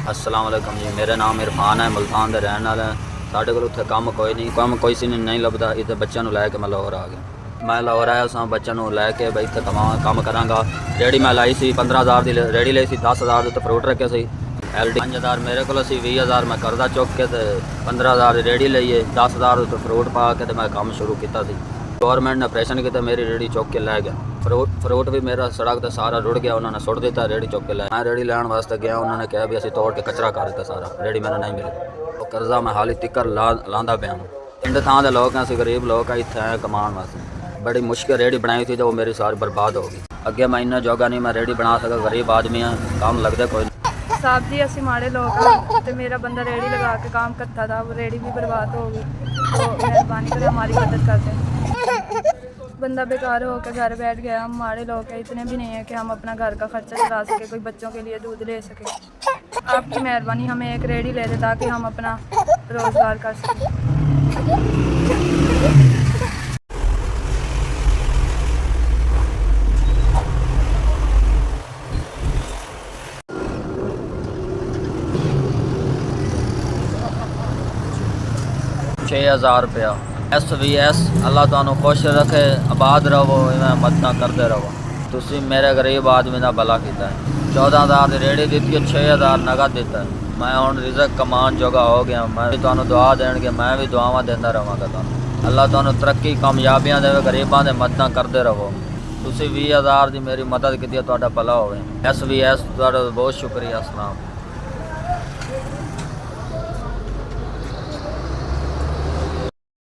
अस्सलाम वालेकुम जी। मेरा नाम इरफान है, मुल्तान दे रहने वाला है। साढ़े को उत्थे काम कोई नहीं, काम कोई सी नहीं लभदा। इत्थे बच्चों लैके मैं लाहौर आ गया। मैं लाहौर आया सा बच्चों लैके बई इत्थे काम करांगा। रेहड़ी मैं लाई सी 15,000 की रेहड़ी लाई सी, 10,000 उत्ते फ्रूट रखे सी। LD 5,000 मेरे को सी, 20,000 मैं करदा चुक के 15,000 रेहड़ी लईए, 10,000 उत्ते फ्रूट पा के मैं काम शुरू किया। गवर्नमेंट ने ऑपरेशन किया, मेरी रेहड़ी चुक के लै गया। फ्रूट भी मेरा सड़क तो सारा रुड़ गया, उन्होंने सुट दिता। रेहड़ी चुक के लै, मैं रेहड़ी लैन वास्ते गया, उन्होंने कहा भी असीं तोड़ के कचरा कर दिता सारा, रेहड़ी मैंने नहीं मिली। वो कर्जा मैं हाली तिक्कर लांदा पिया। पिंड थां दे लोग असीं गरीब लोग इत्थे आए कमाण वास्ते। बड़ी मुश्किल रेहड़ी बनाई थी, तो वो मेरी सारी बर्बाद हो गई। अगे मैं इन्ना जोगा नहीं, मैं रेहड़ी बना सका। गरीब आदमी है, काम लगदे कोई नहीं। साहब जी असी माड़े लोग हैं, तो मेरा बंदा रेहड़ी लगा के काम करता था, वो रेहड़ी भी बर्बाद हो गई। तो मेहरबानी कर हमारी मदद कर दें। बंदा बेकार होकर घर बैठ गया। हम माड़े लोग हैं, इतने भी नहीं है कि हम अपना घर का खर्चा चला सके, कोई बच्चों के लिए दूध ले सके। आपकी मेहरबानी, हमें एक रेहड़ी ले दे ताकि हम अपना रोज़गार कर सकें। 6,000 रुपया। SVS अल्लाह तुहानू खुश रखे, आबाद रहो, इवें मदद करते रहो। तुसी मेरे गरीब आदमी का भला किया है। 14,000 की रेहड़ी दी है, 6,000 नगद दिता है। मैं हुण रिज़क कमान जोगा हो गया। मैं भी तुहानू दुआ देणगे, मैं भी दुआवां देंदा रहांगा तुहानू। अल्लाह तुहानू तरक्की कामयाबियां देवे, गरीबां दे मदद करते रहो। तुसी 20,000 की मेरी मदद की, तुहाडा भला होवे। SVS तुहाडा बहुत शुक्रिया। अस्सलाम।